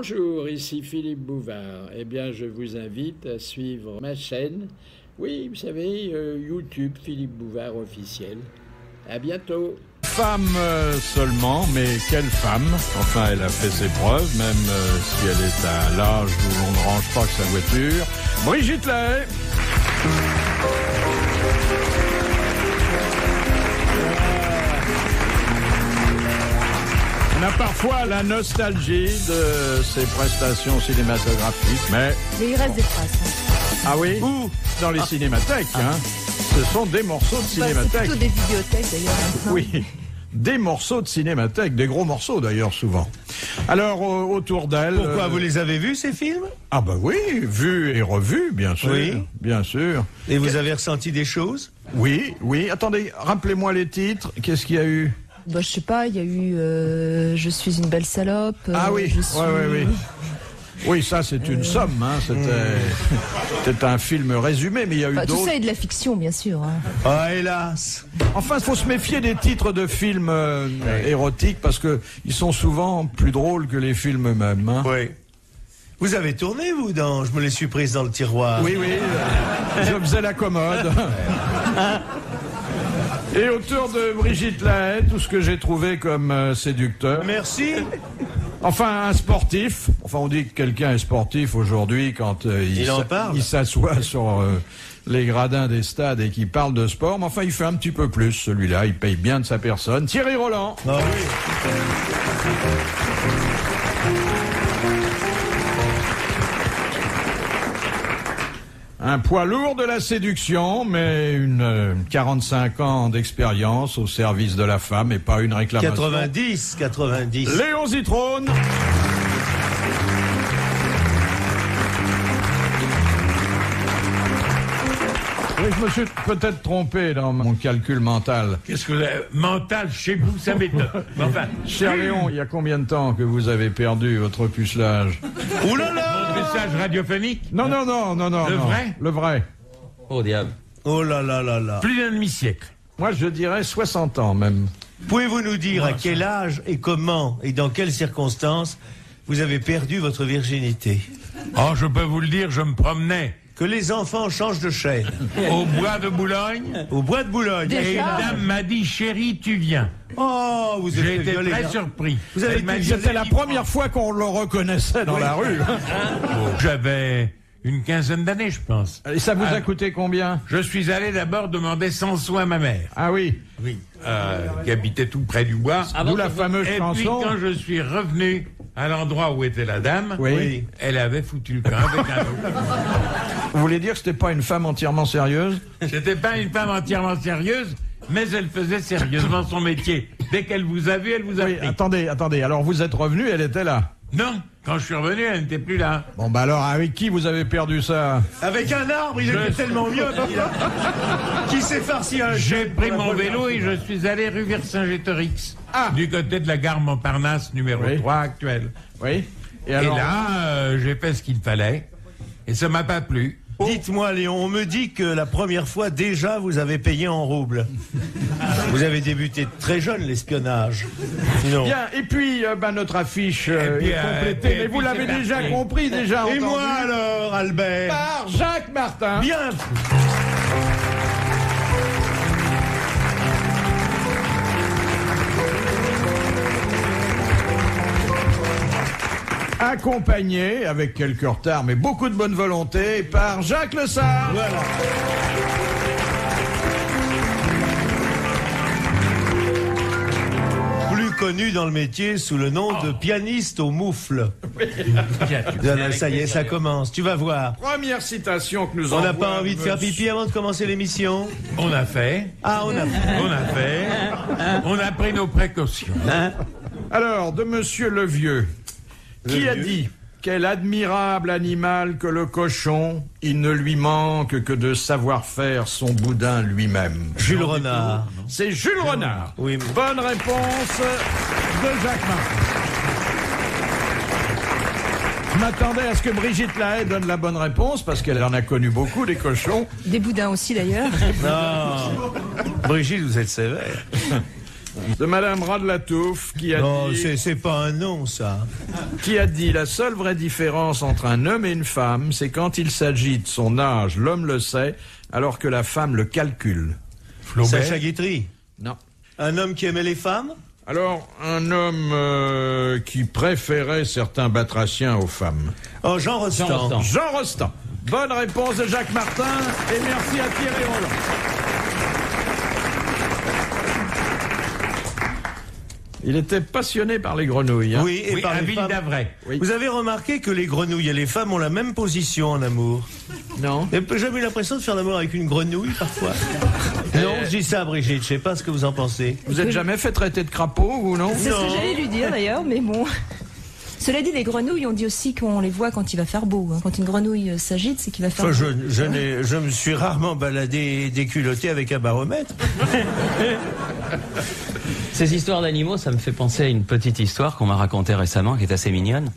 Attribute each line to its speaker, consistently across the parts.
Speaker 1: Bonjour, ici Philippe Bouvard. Eh bien, je vous invite à suivre ma chaîne. Oui, vous savez, YouTube, Philippe Bouvard officiel. À bientôt.
Speaker 2: Femme seulement, mais quelle femme. Enfin, elle a fait ses preuves, même si elle est à l'âge où on ne range pas que sa voiture. Brigitte Lahaie. On a parfois la nostalgie de ses prestations cinématographiques, mais
Speaker 3: il reste des traces.
Speaker 2: Ah oui? Ou dans les cinémathèques, hein. Ce sont des morceaux de cinémathèque.
Speaker 3: C'est plutôt des vidéothèques d'ailleurs.
Speaker 2: Oui, des morceaux de cinémathèque, des gros morceaux d'ailleurs souvent. Alors autour d'elle...
Speaker 4: Pourquoi vous les avez vus ces films?
Speaker 2: Ah bah oui, vus et revus, bien sûr.
Speaker 4: Oui.
Speaker 2: Bien sûr.
Speaker 4: Et vous avez ressenti des choses?
Speaker 2: Oui, oui. Attendez, rappelez-moi les titres. Qu'est-ce qu'il y a eu?
Speaker 3: Bah, je sais pas, il y a eu Je suis une belle salope.
Speaker 2: Ah oui, oui. Oui, ça c'est une somme, hein. C'était un film résumé, mais il y a eu d'autres.
Speaker 3: Tout ça est de la fiction, bien sûr. Hein.
Speaker 4: Ah, hélas.
Speaker 2: Enfin, il faut se méfier des titres de films érotiques parce que ils sont souvent plus drôles que les films eux-mêmes. Hein.
Speaker 4: Oui. Vous avez tourné, vous, dans Je me les suis prises dans le tiroir?
Speaker 2: Oui, oui. Je faisais la commode. Et autour de Brigitte Lahaie, tout ce que j'ai trouvé comme séducteur.
Speaker 4: Merci.
Speaker 2: Enfin, un sportif. Enfin, on dit que quelqu'un est sportif aujourd'hui quand il s'assoit sur les gradins des stades et qu'il parle de sport. Mais enfin, il fait un petit peu plus, celui-là. Il paye bien de sa personne. Thierry Roland.
Speaker 4: Ah oui.
Speaker 2: Un poids lourd de la séduction, mais une 45 ans d'expérience au service de la femme et pas une réclamation.
Speaker 4: 90.
Speaker 2: Léon Zitrone. Oui, je me suis peut-être trompé dans mon calcul mental.
Speaker 5: Qu'est-ce que vous avez... Mental, chez vous, ça m'étonne. Enfin,
Speaker 2: cher Léon, il y a combien de temps que vous avez perdu votre pucelage?
Speaker 4: Ouh là là!
Speaker 5: Message radiophonique?
Speaker 2: Non.
Speaker 5: Le vrai?
Speaker 2: Le vrai.
Speaker 5: Oh diable.
Speaker 4: Oh là là là là.
Speaker 5: Plus d'un demi-siècle.
Speaker 2: Moi, je dirais 60 ans même.
Speaker 4: Pouvez-vous nous dire à quel âge et comment et dans quelles circonstances vous avez perdu votre virginité?
Speaker 5: Oh, je peux vous le dire, je me promenais.
Speaker 4: Que les enfants changent de chaîne.
Speaker 5: Au bois de Boulogne.
Speaker 4: Au bois de Boulogne.
Speaker 5: Et une dame m'a dit, chérie, tu viens.
Speaker 4: Oh, vous êtes
Speaker 5: J'ai été très surpris.
Speaker 2: C'était la première fois qu'on le reconnaissait dans la rue.
Speaker 5: J'avais une quinzaine d'années, je pense.
Speaker 2: Et ça vous a coûté combien?
Speaker 5: Je suis allé d'abord demander 100 sous à ma mère.
Speaker 2: Ah oui.
Speaker 5: Oui. Qui habitait tout près du bois.
Speaker 2: D'où la fameuse
Speaker 5: Et
Speaker 2: chanson.
Speaker 5: puis quand je suis revenu à l'endroit où était la dame,
Speaker 2: oui.
Speaker 5: Elle avait foutu le camp avec un autre.
Speaker 2: Vous voulez dire que c'était pas une femme entièrement sérieuse?
Speaker 5: C'était pas une femme entièrement sérieuse, mais elle faisait sérieusement son métier. Dès qu'elle vous a vu, elle vous a pris.
Speaker 2: Attendez. Alors vous êtes revenu, elle était là?
Speaker 5: Non, quand je suis revenu, elle n'était plus là.
Speaker 2: Bon, bah alors, avec qui vous avez perdu ça?
Speaker 4: Avec un arbre, il était tellement mieux. Qui s'est farci un
Speaker 5: J'ai pris mon vélo et je suis allé rue Vercingétorix. Du côté de la gare Montparnasse, numéro 3 actuelle.
Speaker 2: Oui.
Speaker 5: Et là, j'ai fait ce qu'il fallait. Et ça m'a pas plu.
Speaker 4: Dites-moi, Léon, on me dit que la première fois, déjà, vous avez payé en roubles. Vous avez débuté très jeune, l'espionnage. Non.
Speaker 2: Bien, et puis, notre affiche est complétée, mais vous l'avez déjà compris, déjà entendu.
Speaker 4: Et moi, alors, Albert?
Speaker 2: Par Jacques Martin.
Speaker 4: Bien.
Speaker 2: Accompagné, avec quelques retards, mais beaucoup de bonne volonté, par Jacques Le Sard.
Speaker 4: Voilà. Plus connu dans le métier sous le nom de pianiste au moufle. Ça y est, ça commence. Tu vas voir.
Speaker 2: Première citation que nous
Speaker 4: On n'a pas envie de faire pipi avant de commencer l'émission?
Speaker 5: On a fait.
Speaker 4: Ah, on a fait.
Speaker 5: On a pris nos précautions.
Speaker 2: Alors, de Monsieur Le Vieux. Qui a dit « Quel admirable animal que le cochon, il ne lui manque que de savoir faire son boudin lui-même. »
Speaker 4: Jules Renard.
Speaker 2: C'est Jules Renard.
Speaker 4: Oui.
Speaker 2: Bonne réponse de Jacques Martin. Je m'attendais à ce que Brigitte Lahaie donne la bonne réponse, parce qu'elle en a connu beaucoup, des cochons.
Speaker 3: Des boudins aussi, d'ailleurs.
Speaker 4: Non. Brigitte, vous êtes sévère.
Speaker 2: De Madame Radlatouf, qui a
Speaker 4: Non,
Speaker 2: dit...
Speaker 4: c'est pas un nom, ça.
Speaker 2: Qui a dit la seule vraie différence entre un homme et une femme, c'est quand il s'agit de son âge, l'homme le sait, alors que la femme le calcule.
Speaker 4: Sacha Guitry.
Speaker 2: Non.
Speaker 4: Un homme qui aimait les femmes?
Speaker 2: Alors, un homme qui préférait certains batraciens aux femmes.
Speaker 4: Oh, Jean Rostand.
Speaker 2: Jean Rostand. Bonne réponse de Jacques Martin, et merci à Thierry Roland. Il était passionné par les grenouilles. Hein.
Speaker 4: Oui, et par les femmes. Oui. Vous avez remarqué que les grenouilles et les femmes ont la même position en amour?
Speaker 2: Non.
Speaker 4: Vous n'avez jamais eu l'impression de faire l'amour avec une grenouille, parfois? Non, je dis ça, Brigitte, je sais pas ce que vous en pensez.
Speaker 2: Vous êtes jamais fait traiter de crapaud, ou non?
Speaker 3: C'est ce que j'allais lui dire, d'ailleurs, mais bon... Cela dit, les grenouilles, on dit aussi qu'on les voit quand il va faire beau. Hein. Quand une grenouille s'agite, c'est qu'il va faire beau.
Speaker 4: Je me suis rarement baladé déculotté avec un baromètre.
Speaker 6: Ces histoires d'animaux, ça me fait penser à une petite histoire qu'on m'a racontée récemment, qui est assez mignonne.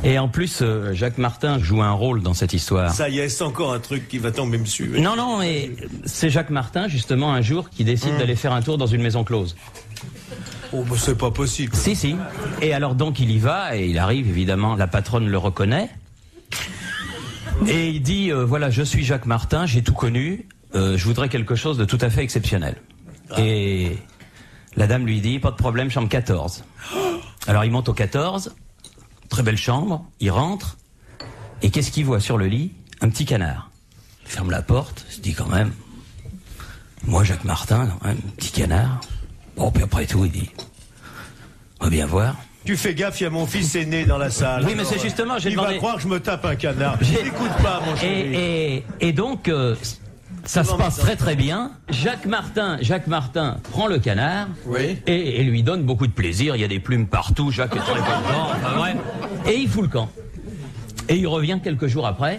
Speaker 6: Et en plus, Jacques Martin joue un rôle dans cette histoire.
Speaker 4: Ça y est, c'est encore un truc qui va tomber me suivre.
Speaker 6: Non, mais c'est Jacques Martin, justement, un jour, qui décide d'aller faire un tour dans une maison close.
Speaker 4: Oh, bah c'est pas possible.
Speaker 6: Si. Et alors donc il y va, et il arrive, évidemment, la patronne le reconnaît. Et il dit, voilà, je suis Jacques Martin, j'ai tout connu, je voudrais quelque chose de tout à fait exceptionnel. Et la dame lui dit, pas de problème, chambre 14. Alors il monte au 14, très belle chambre, il rentre, et qu'est-ce qu'il voit sur le lit? Un petit canard. Il ferme la porte, il se dit quand même, moi Jacques Martin, quand même, petit canard. Bon, puis après tout, il dit, on va bien voir.
Speaker 4: Tu fais gaffe, il y a mon fils aîné dans la salle.
Speaker 6: Oui, mais c'est justement, j'ai demandé...
Speaker 4: Il va croire que je me tape un canard. N'écoute pas, mon chéri.
Speaker 6: Et donc, ça se passe très très bien. Jacques Martin prend le canard,
Speaker 2: oui,
Speaker 6: et lui donne beaucoup de plaisir. Il y a des plumes partout, Jacques est très content, enfin bref. Et il fout le camp. Et il revient quelques jours après,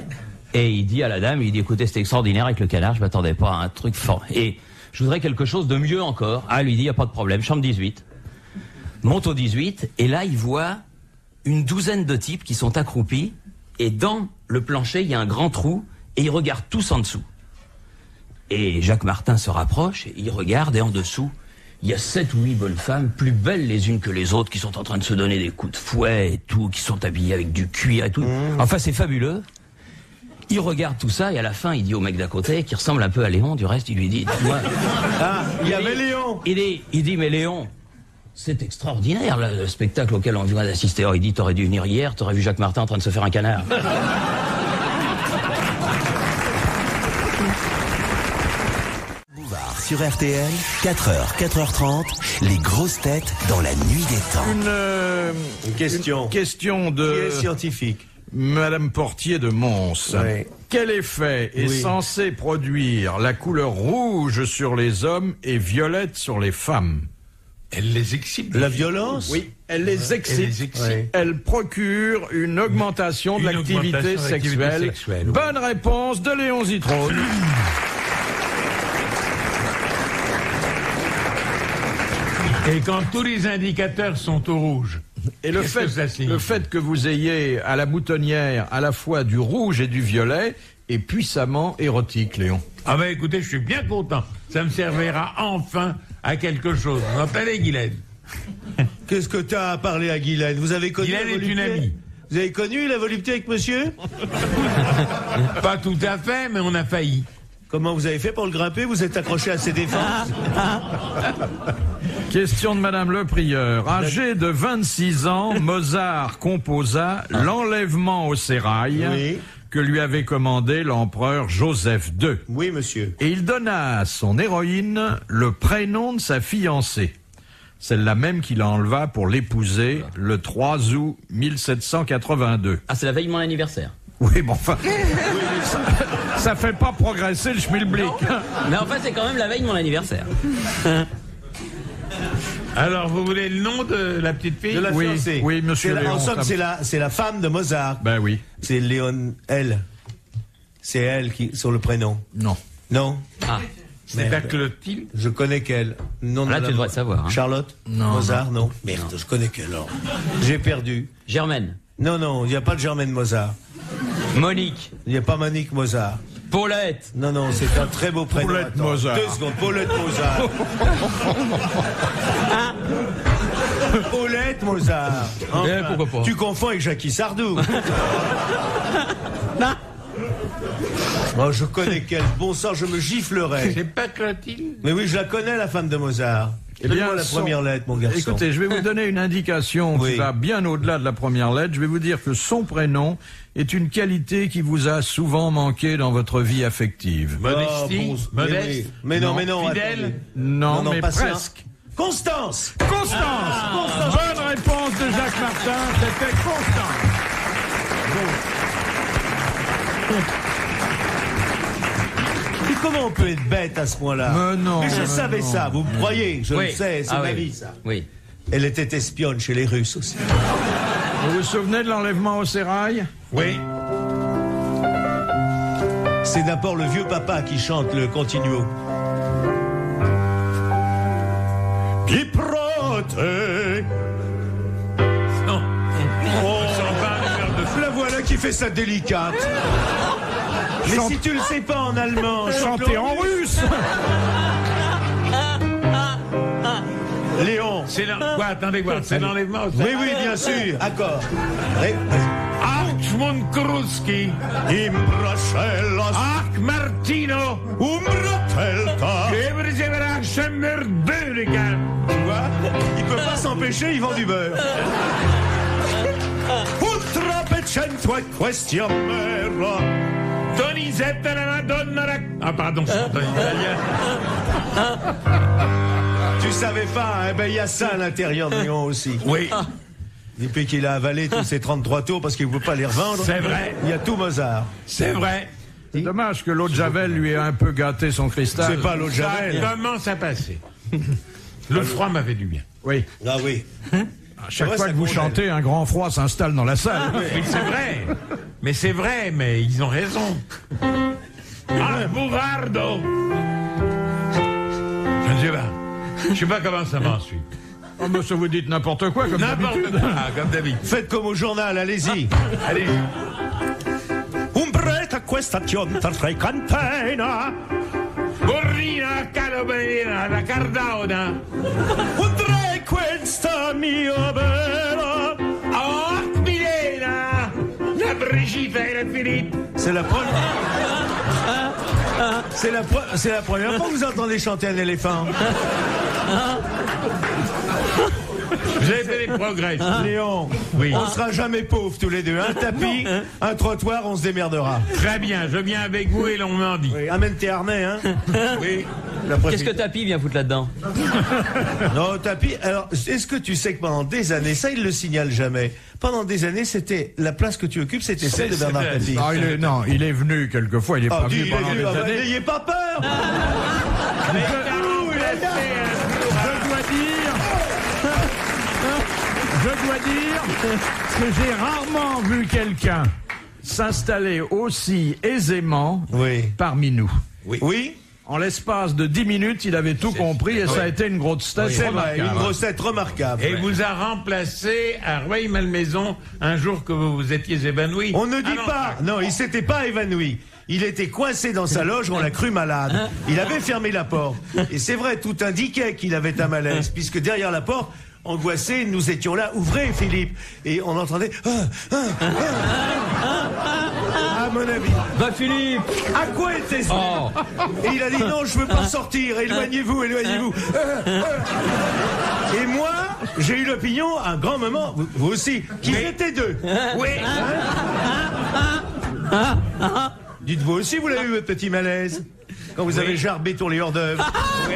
Speaker 6: et il dit à la dame, il dit, écoutez, c'était extraordinaire avec le canard, je m'attendais pas à un truc fort. Et je voudrais quelque chose de mieux encore. Ah, elle lui dit, il n'y a pas de problème, chambre 18. Monte au 18, et là, il voit une douzaine de types qui sont accroupis, et dans le plancher, il y a un grand trou, et ils regardent tous en dessous. Et Jacques Martin se rapproche, et il regarde, et en dessous, il y a 7 ou 8 bonnes femmes, plus belles les unes que les autres, qui sont en train de se donner des coups de fouet et tout, qui sont habillées avec du cuir et tout. Enfin, c'est fabuleux. Il regarde tout ça, et à la fin, il dit au mec d'à côté, qui ressemble un peu à Léon, du reste, il lui dit...
Speaker 4: Ah, il y avait Léon.
Speaker 6: Il dit, mais Léon, c'est extraordinaire, le spectacle auquel on vient d'assister. Oh, il dit, t'aurais dû venir hier, t'aurais vu Jacques Martin en train de se faire un canard.
Speaker 7: Bouvard sur RTL, 4h, 4h30, les grosses têtes dans la nuit des temps.
Speaker 4: Une question.
Speaker 2: Une question de...
Speaker 4: Qui est scientifique?
Speaker 2: Madame Portier de Mons.
Speaker 4: Oui.
Speaker 2: Quel effet est censé produire la couleur rouge sur les hommes et violette sur les femmes?
Speaker 5: Elle les excite.
Speaker 4: La violence?
Speaker 2: Oui, elle les excite. Elle procure une augmentation de l'activité sexuelle. Bonne réponse de Léon Zitrone.
Speaker 5: Et quand tous les indicateurs sont au rouge.
Speaker 2: Et le fait que vous ayez à la boutonnière à la fois du rouge et du violet est puissamment érotique, Léon.
Speaker 5: Ah ben écoutez, je suis bien content. Ça me servira enfin à quelque chose. Vous entendez, Guylaine?
Speaker 4: Qu'est-ce que t'as à parler à Guylaine? Vous avez connu
Speaker 5: Guylaine est une amie.
Speaker 4: Vous avez connu la volupté avec monsieur?
Speaker 5: Pas tout à fait, mais on a failli.
Speaker 4: Comment vous avez fait pour le grimper? Vous êtes accroché à ses défenses?
Speaker 2: Question de Madame Le Prieur. Âgé de 26 ans, Mozart composa l'enlèvement au sérail que lui avait commandé l'empereur Joseph II.
Speaker 4: Oui, monsieur.
Speaker 2: Et il donna à son héroïne le prénom de sa fiancée. Celle-là même qu'il enleva pour l'épouser le 3 août 1782.
Speaker 6: Ah, c'est la veille de mon anniversaire.
Speaker 2: Oui, bon, enfin, ça fait pas progresser le schmilblick.
Speaker 6: Mais enfin, c'est quand même la veille de mon anniversaire.
Speaker 5: Alors, vous voulez le nom de la petite fille?
Speaker 4: De la fiancée.
Speaker 2: Oui, monsieur Léon.
Speaker 4: En somme, c'est la femme de Mozart.
Speaker 2: Ben oui.
Speaker 4: C'est Léon, elle. C'est elle qui, sur le prénom.
Speaker 2: Non.
Speaker 4: Non?
Speaker 6: Ah.
Speaker 5: C'est la Clotilde?
Speaker 4: Je connais qu'elle. Non,
Speaker 6: là, tu devrais savoir. Hein.
Speaker 4: Charlotte?
Speaker 2: Non.
Speaker 4: Mozart? Non. Merde, je connais qu'elle. Alors. J'ai perdu.
Speaker 6: Germaine.
Speaker 4: Non, il n'y a pas de Germaine Mozart.
Speaker 6: Monique.
Speaker 4: Il n'y a pas Monique Mozart.
Speaker 6: Paulette.
Speaker 4: Non, c'est un très beau prénom.
Speaker 2: Paulette
Speaker 4: Attends,
Speaker 2: Mozart.
Speaker 4: 2 secondes, Paulette Mozart. Paulette Mozart. Enfin,
Speaker 6: pourquoi pas.
Speaker 4: Tu confonds avec Jackie Sardou. Oh, je connais quel bon sang, je me giflerais.
Speaker 5: C'est pas Clotilde?
Speaker 4: Mais oui, je la connais, la femme de Mozart. Donne-moi la première lettre, mon garçon.
Speaker 2: Écoutez, je vais vous donner une indication
Speaker 4: Oui.
Speaker 2: qui va bien au-delà de la première lettre. Je vais vous dire que son prénom est une qualité qui vous a souvent manqué dans votre vie affective.
Speaker 5: Modestie? Modeste?
Speaker 4: Mais non,
Speaker 5: Fidèle?
Speaker 4: attendez.
Speaker 2: Non, mais
Speaker 4: pas ça.
Speaker 2: presque.
Speaker 4: Constance.
Speaker 2: Constance. Bonne réponse de Jacques Martin, c'était Constance.
Speaker 4: Et comment on peut être bête à ce point-là?
Speaker 2: Mais non,
Speaker 4: Mais je
Speaker 2: mais
Speaker 4: savais
Speaker 2: non.
Speaker 4: ça, vous me croyez? Je le sais, c'est
Speaker 6: Ah
Speaker 4: ma
Speaker 6: oui.
Speaker 4: vie, ça.
Speaker 6: Oui.
Speaker 4: Elle était espionne chez les Russes aussi.
Speaker 2: Vous vous souvenez de l'enlèvement au sérail?
Speaker 5: Oui.
Speaker 4: C'est d'abord le vieux papa qui chante le continuo. Qui protège.
Speaker 5: Non.
Speaker 4: Oh,
Speaker 5: Ils sont pas un numéro de...
Speaker 4: la voilà qui fait sa délicate. Mais si tu le sais pas en allemand,
Speaker 2: Chanter en russe.
Speaker 4: Léon.
Speaker 5: C'est quoi? Attendez voir. C'est l'enlèvement au
Speaker 4: Oui, oui, bien sûr. Accord. Oui,
Speaker 5: Achmund Kruski.
Speaker 4: Imbrachelas.
Speaker 5: Ach Martino.
Speaker 4: Umbratelta.
Speaker 5: Geberzeverachemerdurigan.
Speaker 4: Tu vois, il peut pas s'empêcher, il vend du beurre. Ultra pecentue questionnaire.
Speaker 5: Donizetta la Madonna. Ah, pardon, je chante en italien.
Speaker 4: Tu savais pas, hein? Ben il y a ça à l'intérieur de Lyon aussi.
Speaker 5: Oui.
Speaker 4: Depuis qu'il a avalé tous ses 33 tours parce qu'il ne veut pas les revendre.
Speaker 5: C'est vrai.
Speaker 4: Il y a tout Mozart.
Speaker 5: C'est vrai.
Speaker 2: C'est dommage que l'eau de Javel lui ait un peu gâté son cristal.
Speaker 4: C'est pas l'eau de
Speaker 5: Ça
Speaker 4: Javel.
Speaker 5: commence à passer. Le froid m'avait du bien.
Speaker 2: Oui.
Speaker 4: Ah oui.
Speaker 2: À chaque
Speaker 4: Ouais,
Speaker 2: fois
Speaker 4: ça
Speaker 2: que vous
Speaker 4: congèle.
Speaker 2: chantez, un grand froid s'installe dans la salle.
Speaker 5: Oui, c'est vrai. Mais c'est vrai, mais ils ont raison. Ah, Bourardo. Je ne sais pas. Je sais pas comment ça va ensuite.
Speaker 2: Oh, monsieur, vous dites n'importe quoi, comme
Speaker 5: N'importe
Speaker 2: d'habitude.
Speaker 5: quoi, comme d'habitude.
Speaker 4: Faites comme au journal, allez-y.
Speaker 5: Allez.
Speaker 4: Umbretta questa tionta tra i cantena.
Speaker 5: Borrina, Calobalina, la Cardaona.
Speaker 4: Undrei questa mia bella.
Speaker 5: Oh, Milena. La Brigitte et la Philippe.
Speaker 4: C'est la première. C'est la première fois que vous entendez chanter un éléphant.
Speaker 5: Vous avez fait des progrès.
Speaker 4: Léon,
Speaker 5: Oui.
Speaker 4: on sera jamais pauvres tous les deux. Un tapis, un trottoir, on se démerdera.
Speaker 5: Très bien, je viens avec vous et l'on m'en dit.
Speaker 4: Oui, amène tes harnais, hein.
Speaker 5: Oui.
Speaker 6: Qu'est-ce que Tapi vient foutre là-dedans?
Speaker 4: Non, tapis. Alors, est-ce que tu sais que pendant des années, ça il le signale jamais. Pendant des années, c'était la place que tu occupes, c'était celle de Bernard
Speaker 5: c'est-
Speaker 4: Tapie.
Speaker 2: Non, il est venu quelquefois, il est
Speaker 4: Ah,
Speaker 2: pas
Speaker 4: dis,
Speaker 2: venu
Speaker 4: il est
Speaker 2: pendant
Speaker 4: venu,
Speaker 2: des
Speaker 4: ah, bah,
Speaker 2: années.
Speaker 4: n'ayez pas peur.
Speaker 2: Je dois dire que j'ai rarement vu quelqu'un s'installer aussi aisément
Speaker 4: Oui.
Speaker 2: parmi nous.
Speaker 4: Oui.
Speaker 2: En l'espace de 10 minutes, il avait tout compris et ça a été une grosse tête
Speaker 4: C'est vrai, une
Speaker 2: remarquable.
Speaker 4: grossette remarquable.
Speaker 5: Et vous a remplacé à Rueil-Malmaison un jour que vous vous étiez évanoui.
Speaker 4: On ne dit
Speaker 5: Ah non,
Speaker 4: pas. Non, il s'était pas évanoui. Il était coincé dans sa loge, on l'a cru malade. Il avait fermé la porte. Et c'est vrai, tout indiquait qu'il avait un malaise, puisque derrière la porte, angoissés, nous étions là. Ouvrez, Philippe. Et on entendait... à mon avis.
Speaker 6: Va Philippe.
Speaker 4: À quoi était-ce?
Speaker 6: Oh.
Speaker 4: Et il a dit non, je veux pas sortir, éloignez-vous, éloignez-vous. Et moi, j'ai eu l'opinion, à un grand moment, vous aussi, qu'ils étaient deux.
Speaker 5: Oui.
Speaker 4: Dites-vous aussi, vous l'avez eu, votre petit malaise, quand vous avez jarbé sur les hors d'œuvre.
Speaker 5: Oui.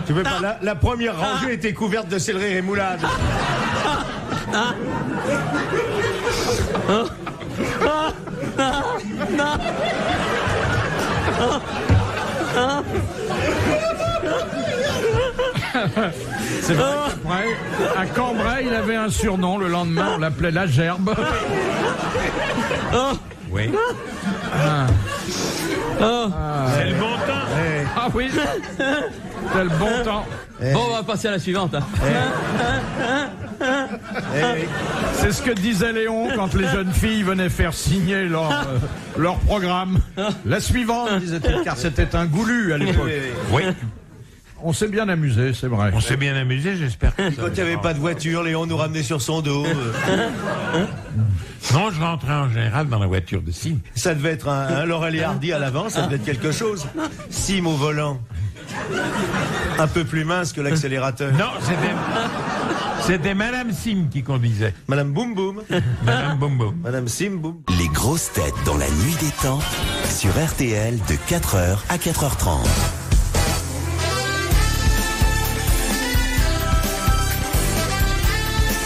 Speaker 4: Tu veux pas, la première rangée était couverte de céleri rémoulade.
Speaker 2: C'est vrai qu'après, à Cambrai, il avait un surnom. Le lendemain, on l'appelait la gerbe.
Speaker 5: Oui. C'est le bon temps.
Speaker 2: Ah oui, c'est le bon temps.
Speaker 6: Bon, on va passer à la suivante. Hein.
Speaker 2: C'est ce que disait Léon quand les jeunes filles venaient faire signer leur programme. La suivante, disait-il, car c'était un goulu à l'époque.
Speaker 5: Oui.
Speaker 2: On s'est bien amusé, c'est vrai.
Speaker 5: On s'est bien amusé, j'espère.
Speaker 4: Quand il n'y avait pas de voiture, Léon nous ramenait sur son dos.
Speaker 5: Non, je rentrais en général dans la voiture de Sim.
Speaker 4: Ça devait être un Laurel et Hardy à l'avant, ça devait être quelque chose. Sim au volant. Un peu plus mince que l'accélérateur.
Speaker 5: Non, c'était Madame Sim qui conduisait.
Speaker 4: Madame Boum Boum.
Speaker 5: Madame Boum Boum.
Speaker 4: Madame Sim Boum.
Speaker 7: Les grosses têtes dans la nuit des temps sur RTL de 4h à 4h30.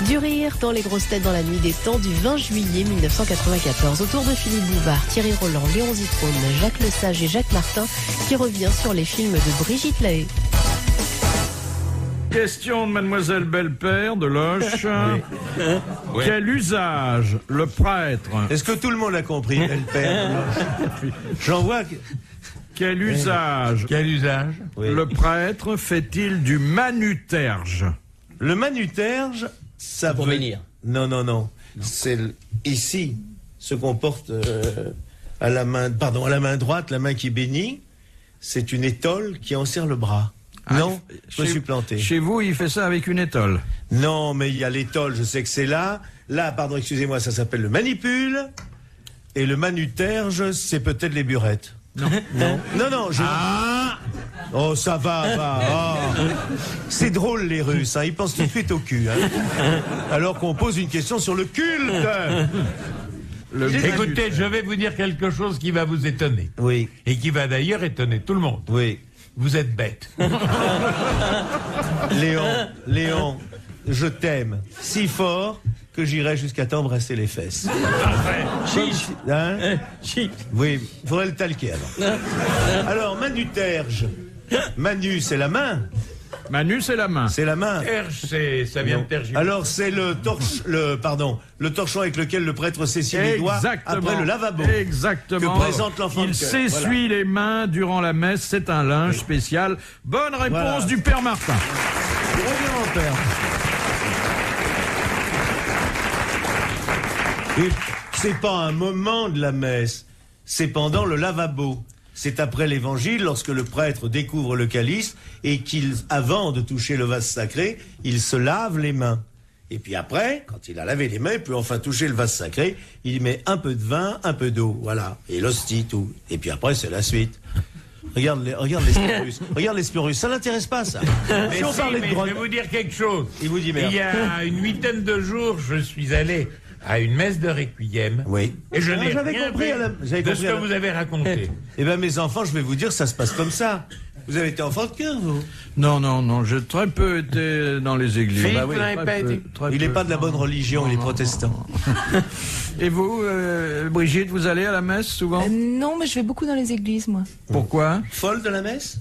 Speaker 8: Du rire dans les grosses têtes dans la nuit des temps du 20 juillet 1994. Autour de Philippe Bouvard, Thierry Roland, Léon Zitrone, Jacques Lesage et Jacques Martin qui revient sur les films de Brigitte Lahaie.
Speaker 2: Question de Mademoiselle Belpère de Loche. Oui. Quel usage le prêtre...
Speaker 4: Est-ce que tout le monde a compris, Belpère? J'en vois que...
Speaker 2: Quel usage le prêtre fait-il du manuterge?
Speaker 4: Le manuterge, ça
Speaker 6: pour bénir.
Speaker 4: Non. C'est ici, ce qu'on porte à la main droite, la main qui bénit, c'est une étole qui enserre le bras. Non, je me suis planté.
Speaker 2: Chez vous, il fait ça avec une étole?
Speaker 4: Non, mais il y a l'étole, je sais que c'est là. Là, pardon, excusez-moi, ça s'appelle le manipule. Et le manuterge, c'est peut-être les burettes. Non. Non, je... Oh, ça va. Oh. C'est drôle, les Russes, hein. Ils pensent tout de suite au cul. Hein. Alors qu'on pose une question sur le culte.
Speaker 5: Écoutez, je vais vous dire quelque chose qui va vous étonner.
Speaker 4: Oui.
Speaker 5: Et qui va d'ailleurs étonner tout le monde.
Speaker 4: Oui.
Speaker 5: Vous êtes bête.
Speaker 4: Léon, je t'aime si fort que j'irai jusqu'à t'embrasser les fesses.
Speaker 6: Chiche.
Speaker 4: Hein? Oui, il faudrait le talquer alors. Alors, manuterge. Manu, c'est la main.
Speaker 2: Manu, c'est la main.
Speaker 4: C'est la main.
Speaker 5: Terge, ça vient de terge.
Speaker 4: Alors, c'est le torchon avec lequel le prêtre s'essuie les doigts après le lavabo.
Speaker 2: Exactement.
Speaker 4: Que présente l'enfant de
Speaker 2: Il
Speaker 4: cœur.
Speaker 2: s'essuie les mains durant la messe. C'est un linge spécial. Bonne réponse du Père Martin.
Speaker 4: Reviens, mon père. Et c'est pas un moment de la messe. C'est pendant le lavabo. C'est après l'évangile, lorsque le prêtre découvre le calice et avant de toucher le vase sacré, il se lave les mains. Et puis après, quand il a lavé les mains, il peut enfin toucher le vase sacré, il met un peu de vin, un peu d'eau, voilà. Et l'hostie, tout. Et puis après, c'est la suite. Regarde l'espion russe. Regarde l'espion russe. Ça l'intéresse pas, ça.
Speaker 5: Mais si, je vais vous dire quelque chose.
Speaker 4: Il vous dit merde.
Speaker 5: Il y a une huitaine de jours, je suis allé à une messe de Requiem.
Speaker 4: Oui.
Speaker 5: Et je n'ai rien compris de ce que vous avez raconté.
Speaker 4: Eh bien, mes enfants, je vais vous dire, ça se passe comme ça. Vous avez été enfant de cœur, vous?
Speaker 2: Non, j'ai très peu été dans les églises.
Speaker 5: Philippe n'a pas été.
Speaker 4: Il n'est pas de la bonne religion, il est protestant.
Speaker 2: Et vous, Brigitte, vous allez à la messe souvent?
Speaker 3: Non, mais je vais beaucoup dans les églises, moi.
Speaker 2: Pourquoi?
Speaker 4: Folle de la messe?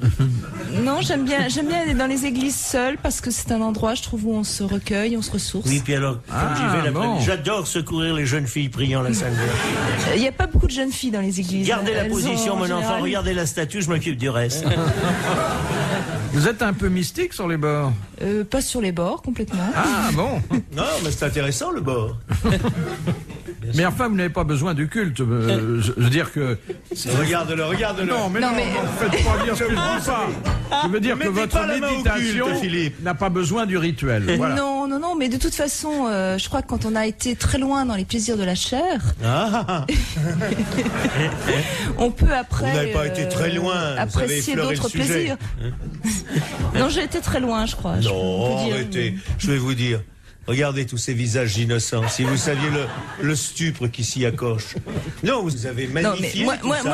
Speaker 3: Non, j'aime bien aller dans les églises seule parce que c'est un endroit, je trouve, où on se recueille, on se ressource.
Speaker 4: Oui, puis alors, comme j'y vais l'après-midi, j'adore secourir les jeunes filles priant la Sainte Vierge.
Speaker 3: Il n'y a pas beaucoup de jeunes filles dans les églises.
Speaker 4: Gardez la position, mon enfant, regardez la statue, je m'occupe du reste.
Speaker 2: Vous êtes un peu mystique sur les bords?
Speaker 3: Pas sur les bords, complètement.
Speaker 2: Ah bon?
Speaker 4: Non, mais c'est intéressant, le bord.
Speaker 2: Mais enfin, vous n'avez pas besoin du culte. Je veux dire que...
Speaker 4: Regarde-le.
Speaker 2: Non, mais faites pas dire ce que je dis pas. Je veux dire que votre méditation n'a pas besoin du rituel. Voilà.
Speaker 3: Non, mais de toute façon, je crois que quand on a été très loin dans les plaisirs de la chair, on peut après...
Speaker 4: Vous n'avez pas été très loin,
Speaker 3: apprécier d'autres plaisirs. Non, j'ai été très loin, je crois.
Speaker 4: Non, arrêtez. Je vais vous dire. Regardez tous ces visages innocents. Si vous saviez le stupre qui s'y accoche. Non, vous avez magnifié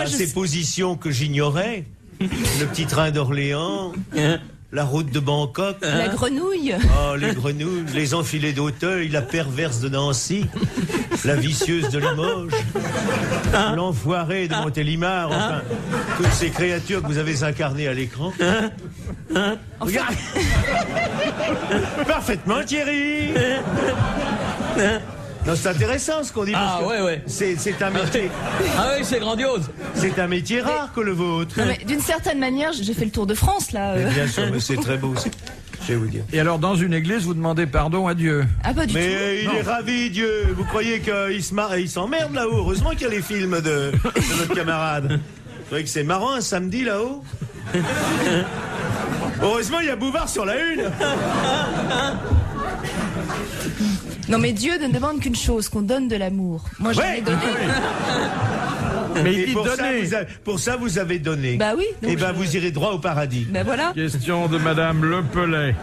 Speaker 4: ces positions que j'ignorais. Le petit train d'Orléans, la route de Bangkok.
Speaker 3: La grenouille.
Speaker 4: Oh, les grenouilles, les enfilés d'Auteuil, la perverse de Nancy, la vicieuse de Limoges, l'enfoiré de Montélimar, enfin, toutes ces créatures que vous avez incarnées à l'écran. Regarde. Parfaitement, Thierry. Non, c'est intéressant ce qu'on dit.
Speaker 6: Ouais.
Speaker 4: C'est un métier.
Speaker 6: Ah oui, c'est grandiose.
Speaker 4: C'est un métier rare que le vôtre.
Speaker 3: Non, mais d'une certaine manière, j'ai fait le tour de France, là.
Speaker 4: Mais bien sûr, mais c'est très beau. je vais vous dire.
Speaker 2: Et alors, dans une église, vous demandez pardon à Dieu?
Speaker 3: Ah, pas du tout.
Speaker 4: Mais il est ravi, Dieu. Vous croyez qu'il s'emmerde là-haut? Heureusement qu'il y a les films de notre camarade. Vous croyez que c'est marrant un samedi là-haut? Heureusement, il y a Bouvard sur la une.
Speaker 3: Non, mais Dieu ne demande qu'une chose, qu'on donne de l'amour. Moi, j'en ai donné.
Speaker 2: Mais
Speaker 4: et pour ça, vous avez donné.
Speaker 3: Bah oui.
Speaker 4: Et ben, vous irez droit au paradis.
Speaker 3: Ben voilà.
Speaker 2: Question de Madame Lepelay,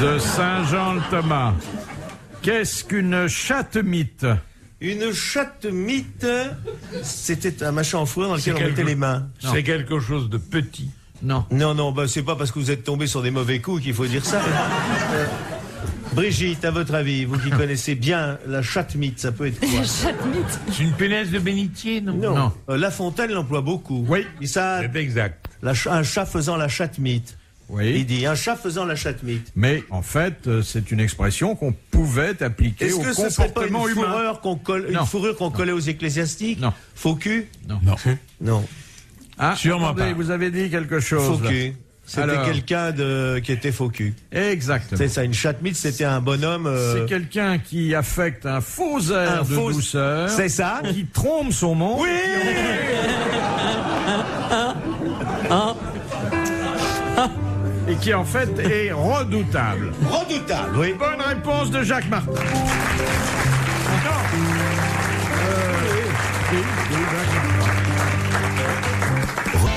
Speaker 2: de Saint-Jean-le-Thomas. Qu'est-ce qu'une chatte-mythe?
Speaker 4: Une chatte-mythe, c'était un machin en fourrure dans lequel on mettait les mains.
Speaker 5: C'est quelque chose de petit.
Speaker 2: Non.
Speaker 4: Non, bah, c'est pas parce que vous êtes tombé sur des mauvais coups qu'il faut dire ça. Brigitte, à votre avis, vous qui connaissez bien la chatte-mythe, ça peut être quoi?
Speaker 5: C'est une punaise de bénitier, non?
Speaker 4: Non. La Fontaine l'emploie beaucoup.
Speaker 2: Oui.
Speaker 4: Et ça,
Speaker 5: c'est exact.
Speaker 4: Un chat faisant la chatte-mytte.
Speaker 2: Oui.
Speaker 4: Il dit un chat faisant la chatte-myte.
Speaker 2: Mais en fait, c'est une expression qu'on pouvait appliquer au comportement humain. Est-ce que ce serait pas une fourrure qu'on collait aux ecclésiastiques? Non.
Speaker 4: Faux cul?
Speaker 5: Non.
Speaker 4: Non.
Speaker 2: Ah,
Speaker 5: sûrement
Speaker 2: attendez,
Speaker 5: pas.
Speaker 2: Vous avez dit quelque chose.
Speaker 4: Faux cul. C'était quelqu'un qui était faux cul.
Speaker 2: Exactement.
Speaker 4: C'est ça, une chatte-mythe, c'était un bonhomme...
Speaker 2: C'est quelqu'un qui affecte un faux air de douceur.
Speaker 4: C'est ça.
Speaker 2: Qui trompe son monde.
Speaker 4: Oui.
Speaker 2: Et qui en fait est redoutable.
Speaker 4: Redoutable, oui.
Speaker 2: Bonne réponse de Jacques Martin.
Speaker 7: Oui.